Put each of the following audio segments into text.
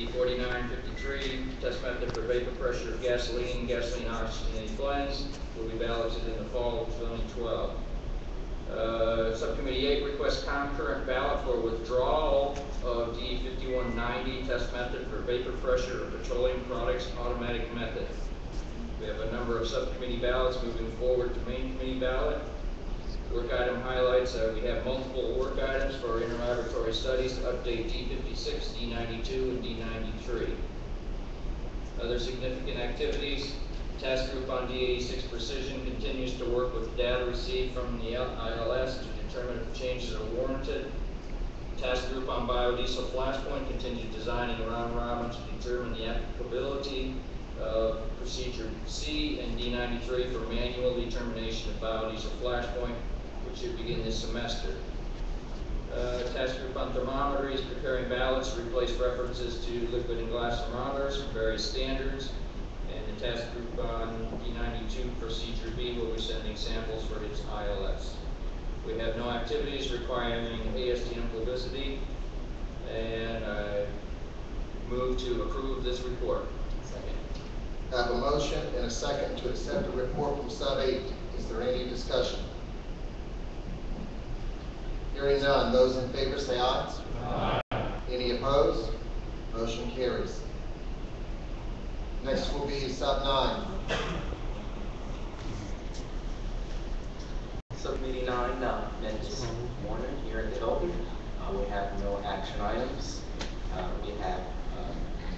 D4953, test method for vapor pressure of gasoline, gasoline oxygenated blends, will be balloted in the fall of 2012. Subcommittee 8 requests concurrent ballot for withdrawal of D5190, test method for vapor pressure of petroleum products automatic method. We have a number of subcommittee ballots moving forward to main committee ballot. Work item highlights, we have multiple work items for interlaboratory studies to update D56, D92, and D93. Other significant activities, task group on D86 precision continues to work with data received from the ILS to determine if changes are warranted. Task group on biodiesel flashpoint continues designing a round robin to determine the applicability of procedure C and D93 for manual determination of biodiesel flashpoint, which should begin this semester. Task group on thermometer is preparing ballots to replace references to liquid and glass thermometers from various standards. And the task group on D92 procedure B will be sending samples for its ILS. We have no activities requiring ASTM publicity, and I move to approve this report. Second. I have a motion and a second to accept the report from Sub 8. Is there any discussion? Hearing none, those in favor say aye. Aye. Any opposed? Motion carries. Next will be Sub 9. Subcommittee 9 met this morning here at the Hilton. We have no action items. We have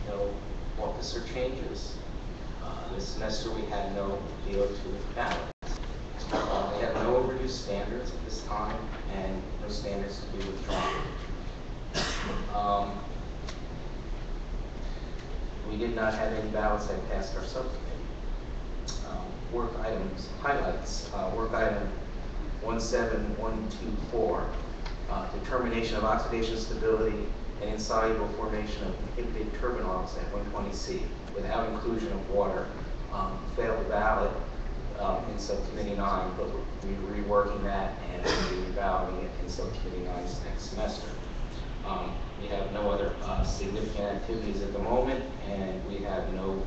no officer changes. This semester we had no DO2 ballots. We have no overdue standards at this time and no standards to be withdrawn. We did not have any ballots that passed our subcommittee. Work items, highlights. Work item 17124, determination of oxidation stability and insoluble formation of inhibited turbine oxide 120C without inclusion of water. Failed the ballot in Subcommittee 9, but we're reworking that and reballoting it in Subcommittee 9 next semester. We have no other significant activities at the moment, and we have no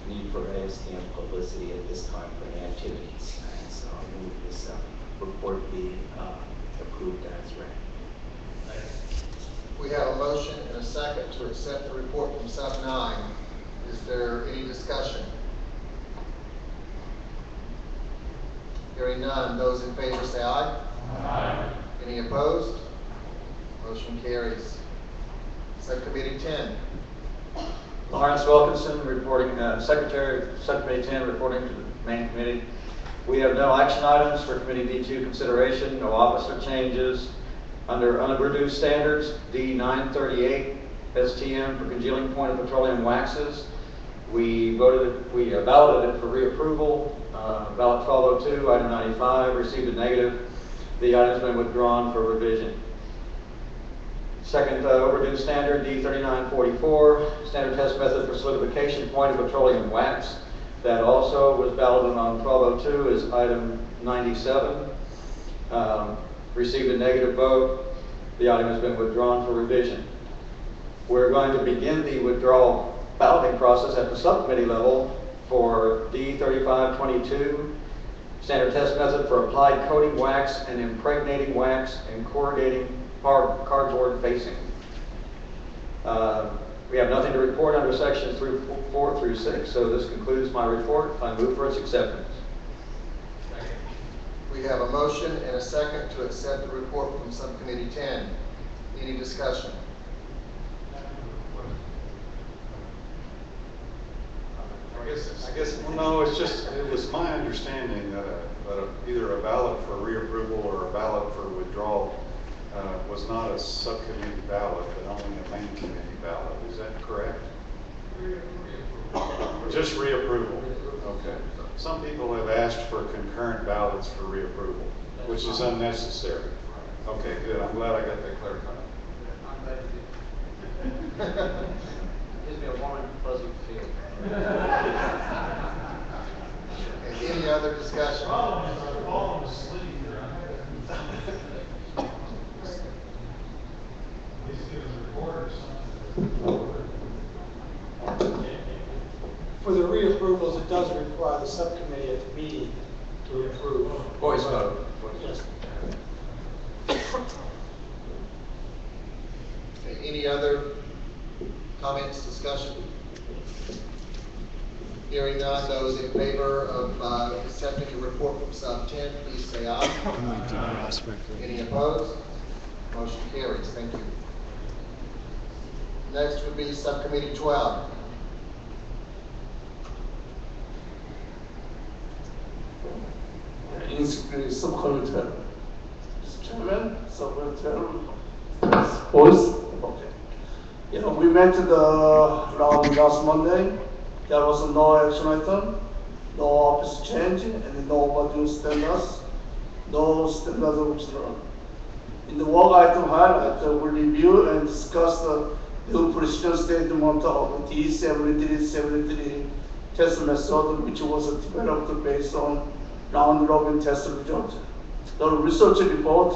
need for ASTM publicity at this time for any activities. And so I move this report be approved as read. We have a motion and a second to accept the report from Sub 9. Is there any discussion? Hearing none, those in favor say aye. Aye. Any opposed? Motion carries. Subcommittee 10. Lawrence Wilkinson, reporting, Secretary of Subcommittee 10, reporting to the main committee. We have no action items for Committee D2 consideration, no officer changes. Under unoverdue standards, D938 STM for congealing point of petroleum waxes. We balloted it for reapproval. Ballot 1202, item 95, received a negative. The item's been withdrawn for revision. Second overdue standard, D3944, standard test method for solidification point of petroleum wax. That also was balloted on 1202 is item 97. Received a negative vote. The item has been withdrawn for revision. We're going to begin the withdrawal balloting process at the subcommittee level for D3522, standard test method for applied coating wax and impregnating wax and corrugating cardboard facing. We have nothing to report under sections 4 through 6, so this concludes my report. I move for its acceptance. We have a motion and a second to accept the report from Subcommittee 10. Any discussion? I guess, well, no, it was my understanding that either a ballot for reapproval or a ballot for withdrawal was not a subcommittee ballot, but only a main committee ballot. Is that correct? Just reapproval. Okay. Some people have asked for concurrent ballots for reapproval, which is unnecessary. Okay, good. I'm glad I got that clarified. I'm glad you did. Gives me a warm and fuzzy feeling. Any other discussion? Falling asleep here. He's giving a report or something. it does require the subcommittee at the meeting to approve. Voice vote. Yes. Okay, any other comments, discussion? Hearing none, those in favor of accepting the report from sub 10, please say aye. Any opposed? Motion carries. Thank you. Next would be subcommittee 12. In subcommittee 12. Mr. Chairman, subcommittee 12. Voice? Okay. Yeah, we met last Monday. There was no action item, no office change, and no budget standards, no standard withdrawn. In the work item highlight, we review and discuss the new precision statement of D7373 test method, which was developed based on round-robin test result. The research report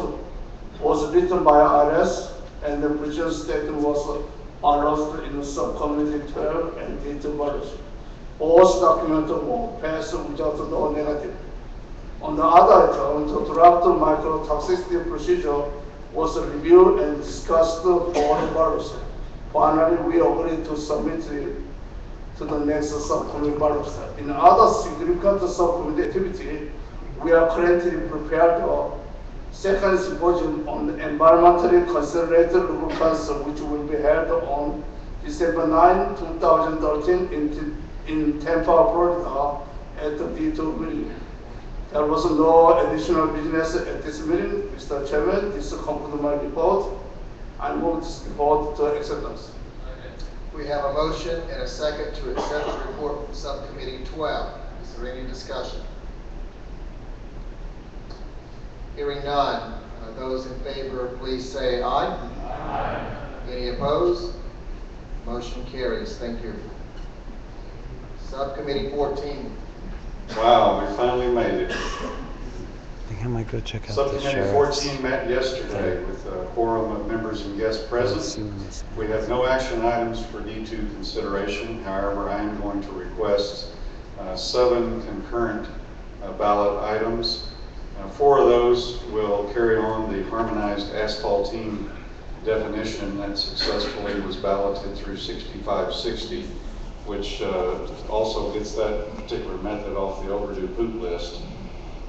was written by RS, and the precision statement was announced in the subcommittee 12 and data values. Both documents were passed without no negative. On the other item, the draft microtoxicity procedure was reviewed and discussed for evaluation. Finally, we agreed to submit to the next subcommittee evaluation. In other significant subcommittee activity, we are currently prepared for second symposium on environmentally considerate lubricants, which will be held on December 9, 2013 in Tampa, Florida at the D2 meeting. There was no additional business at this meeting. Mr. Chairman, this concludes my report. I move this report to acceptance. We have a motion and a second to accept the report from subcommittee 12. Is there any discussion? Hearing none, those in favor, please say aye. Aye. Any opposed? Motion carries. Thank you. Subcommittee 14. Wow, we finally made it. I think I might go check out the Subcommittee sheriff's. 14 met yesterday with a quorum of members and guests present. We have no action items for D2 consideration. However, I am going to request 7 concurrent ballot items. 4 of those will carry on the harmonized asphaltene definition that successfully was balloted through 6560, which also gets that particular method off the overdue poop list.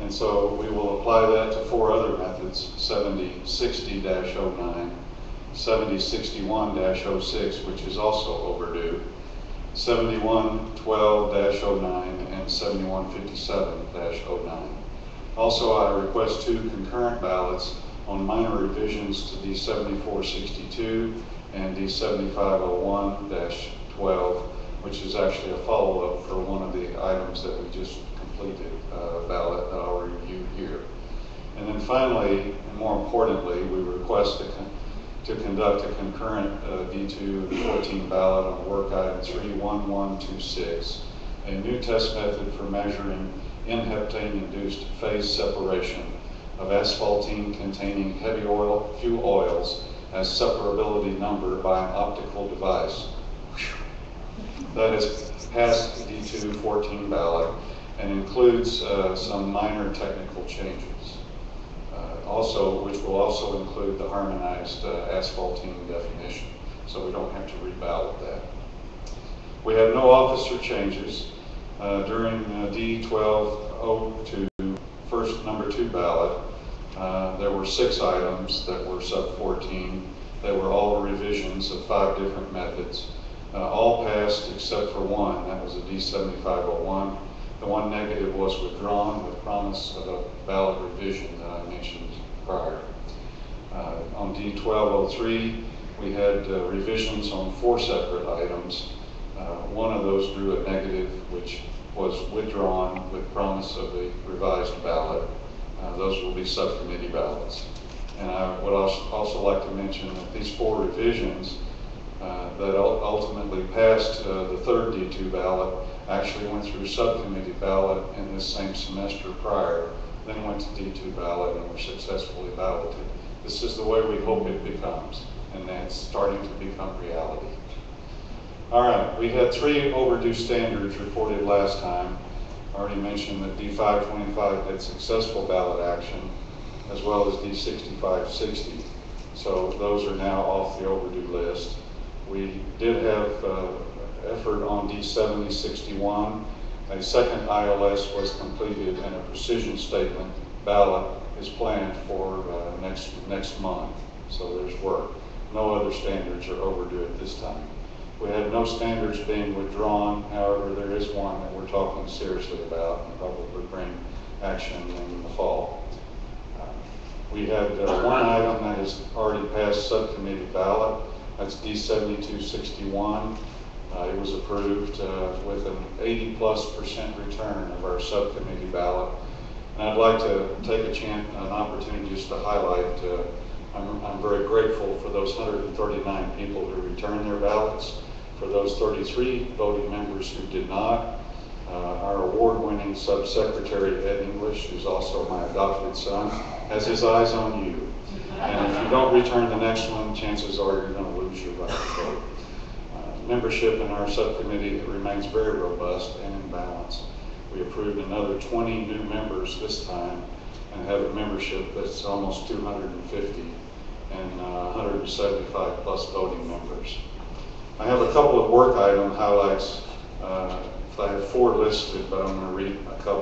And so we will apply that to 4 other methods, 7060-09, 7061-06, which is also overdue, 7112-09, and 7157-09. Also, I request 2 concurrent ballots on minor revisions to D7462 and D7501-12, which is actually a follow-up for one of the items that we just completed, ballot that I'll review here. And then finally, and more importantly, we request to conduct a concurrent D2 14 ballot on work item 31126, a new test method for measuring N-heptane-induced phase separation of asphaltene containing heavy oil, fuel oils as separability number by an optical device. That is passed D2 14 ballot and includes some minor technical changes. Which will also include the harmonized asphaltene definition, so we don't have to reballot that. We have no officer changes. During D1202, first number 2 ballot, there were 6 items that were sub 14. They were all revisions of 5 different methods. All passed except for 1, that was a D7501. The one negative was withdrawn with promise of a ballot revision that I mentioned prior. On D1203, we had revisions on 4 separate items. One of those drew a negative, which was withdrawn with promise of a revised ballot. Those will be subcommittee ballots. And I would also like to mention that these 4 revisions that ultimately passed the 3rd D2 ballot actually went through subcommittee ballot in this same semester prior, then went to D2 ballot and were successfully balloted. This is the way we hope it becomes, and that's starting to become reality. All right, we had 3 overdue standards reported last time. I already mentioned that D525 had successful ballot action, as well as D6560. So those are now off the overdue list. We did have effort on D7061. A second ILS was completed and a precision statement ballot is planned for next month. So there's work. No other standards are overdue at this time. We have no standards being withdrawn. However, there is one that we're talking seriously about and probably bring action in the fall. We had one item that has already passed subcommittee ballot. That's D7261. It was approved with an 80+% return of our subcommittee ballot. And I'd like to take an opportunity just to highlight, I'm very grateful for those 139 people who returned their ballots. For those 33 voting members who did not, our award-winning Subsecretary Ed English, who's also my adopted son, has his eyes on you. And if you don't return the next one, chances are you're going to lose your right to vote. Membership in our subcommittee remains very robust and in balance. We approved another 20 new members this time and have a membership that's almost 250 and 175 plus voting members. I have a couple of work item highlights. I have 4 listed, but I'm going to read a couple.